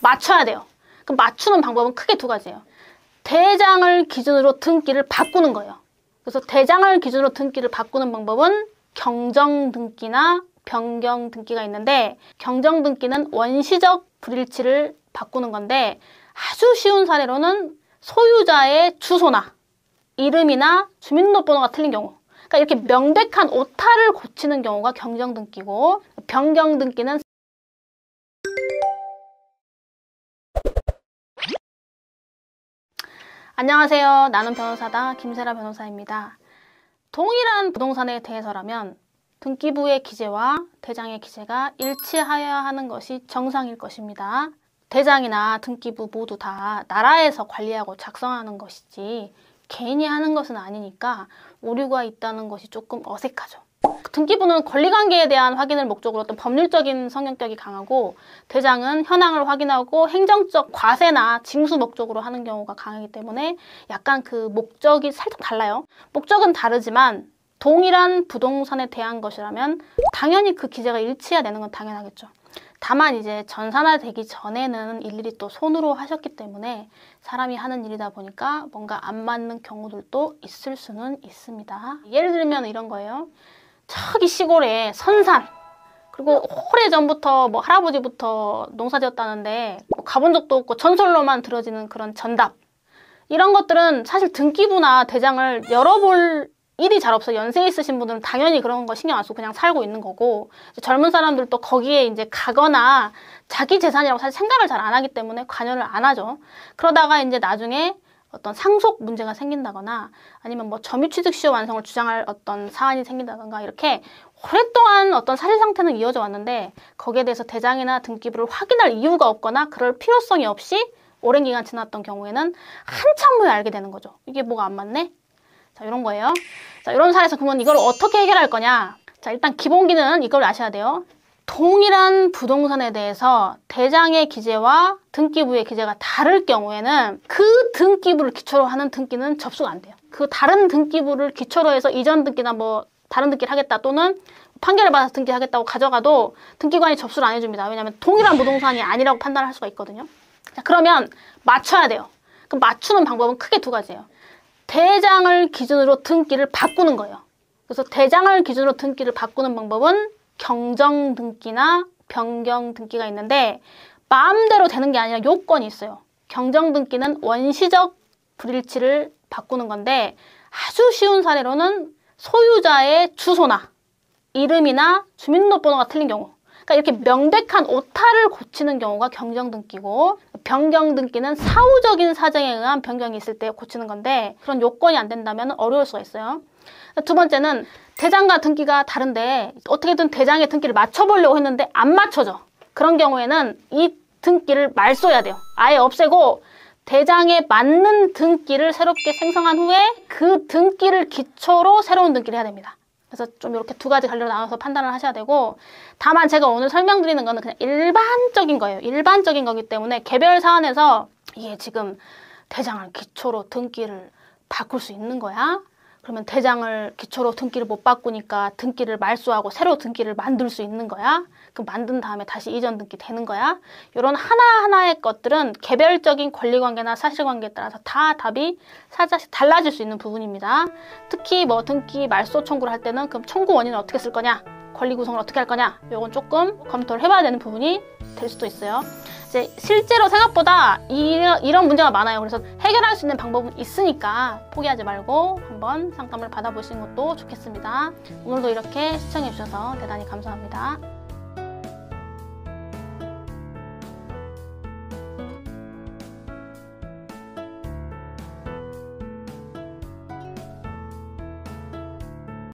맞춰야 돼요. 그럼 맞추는 방법은 크게 두 가지예요. 대장을 기준으로 등기를 바꾸는 거예요. 그래서 대장을 기준으로 등기를 바꾸는 방법은 경정등기나 변경등기가 있는데, 경정등기는 원시적 불일치를 바꾸는 건데, 아주 쉬운 사례로는 소유자의 주소나 이름이나 주민등록번호가 틀린 경우, 그러니까 이렇게 명백한 오타를 고치는 경우가 경정등기고, 변경등기는 안녕하세요. 나는 변호사다 김세라 변호사입니다. 동일한 부동산에 대해서라면 등기부의 기재와 대장의 기재가 일치하여야 하는 것이 정상일 것입니다. 대장이나 등기부 모두 다 나라에서 관리하고 작성하는 것이지 개인이 하는 것은 아니니까 오류가 있다는 것이 조금 어색하죠. 등기부는 권리관계에 대한 확인을 목적으로 어떤 법률적인 성격이 강하고, 대장은 현황을 확인하고 행정적 과세나 징수 목적으로 하는 경우가 강하기 때문에 약간 그 목적이 살짝 달라요. 목적은 다르지만 동일한 부동산에 대한 것이라면 당연히 그 기재가 일치해야 되는 건 당연하겠죠. 다만 이제 전산화되기 전에는 일일이 또 손으로 하셨기 때문에 사람이 하는 일이다 보니까 뭔가 안 맞는 경우들도 있을 수는 있습니다. 예를 들면 이런 거예요. 저기 시골에 선산, 그리고 오래전부터 뭐 할아버지부터 농사지었다는데 뭐 가본 적도 없고 전설로만 들어지는 그런 전답, 이런 것들은 사실 등기부나 대장을 열어볼 일이 잘 없어요. 연세 있으신 분들은 당연히 그런 거 신경 안 쓰고 그냥 살고 있는 거고, 젊은 사람들도 거기에 이제 가거나 자기 재산이라고 사실 생각을 잘 안 하기 때문에 관여를 안 하죠. 그러다가 이제 나중에 어떤 상속 문제가 생긴다거나 아니면 뭐 점유취득시효 완성을 주장할 어떤 사안이 생긴다던가, 이렇게 오랫동안 어떤 사실 상태는 이어져 왔는데 거기에 대해서 대장이나 등기부를 확인할 이유가 없거나 그럴 필요성이 없이 오랜 기간 지났던 경우에는 한참 후에 알게 되는 거죠. 이게 뭐가 안 맞네? 자, 이런 거예요. 자, 이런 사례에서 그러면 이걸 어떻게 해결할 거냐? 자, 일단 기본기는 이걸 아셔야 돼요. 동일한 부동산에 대해서 대장의 기재와 등기부의 기재가 다를 경우에는 그 등기부를 기초로 하는 등기는 접수가 안 돼요. 그 다른 등기부를 기초로 해서 이전 등기나 뭐 다른 등기를 하겠다 또는 판결을 받아서 등기하겠다고 가져가도 등기관이 접수를 안 해줍니다. 왜냐하면 동일한 부동산이 아니라고 판단을 할 수가 있거든요. 자, 그러면 맞춰야 돼요. 그럼 맞추는 방법은 크게 두 가지예요. 대장을 기준으로 등기를 바꾸는 거예요. 그래서 대장을 기준으로 등기를 바꾸는 방법은 경정등기나 변경등기가 있는데, 마음대로 되는 게 아니라 요건이 있어요. 경정등기는 원시적 불일치를 바꾸는 건데, 아주 쉬운 사례로는 소유자의 주소나 이름이나 주민등록번호가 틀린 경우, 그러니까 이렇게 명백한 오타를 고치는 경우가 경정등기고, 변경등기는 사후적인 사정에 의한 변경이 있을 때 고치는 건데, 그런 요건이 안 된다면 어려울 수가 있어요. 두 번째는 대장과 등기가 다른데 어떻게든 대장의 등기를 맞춰보려고 했는데 안 맞춰져. 그런 경우에는 이 등기를 말소해야 돼요. 아예 없애고 대장에 맞는 등기를 새롭게 생성한 후에 그 등기를 기초로 새로운 등기를 해야 됩니다. 그래서 좀 이렇게 두 가지 갈래로 나눠서 판단을 하셔야 되고, 다만 제가 오늘 설명드리는 거는 그냥 일반적인 거예요. 일반적인 거기 때문에 개별 사안에서 이게 지금 대장을 기초로 등기를 바꿀 수 있는 거야? 그러면 대장을 기초로 등기를 못 바꾸니까 등기를 말소하고 새로 등기를 만들 수 있는 거야? 그럼 만든 다음에 다시 이전 등기 되는 거야? 이런 하나하나의 것들은 개별적인 권리관계나 사실관계에 따라서 다 답이 살짝씩 달라질 수 있는 부분입니다. 특히 뭐 등기 말소 청구를 할 때는 그럼 청구 원인을 어떻게 쓸 거냐? 권리 구성을 어떻게 할 거냐? 이건 조금 검토를 해봐야 되는 부분이 될 수도 있어요. 이제 실제로 생각보다 이런 문제가 많아요. 그래서 해결할 수 있는 방법은 있으니까 포기하지 말고 한번 상담을 받아보시는 것도 좋겠습니다. 오늘도 이렇게 시청해주셔서 대단히 감사합니다.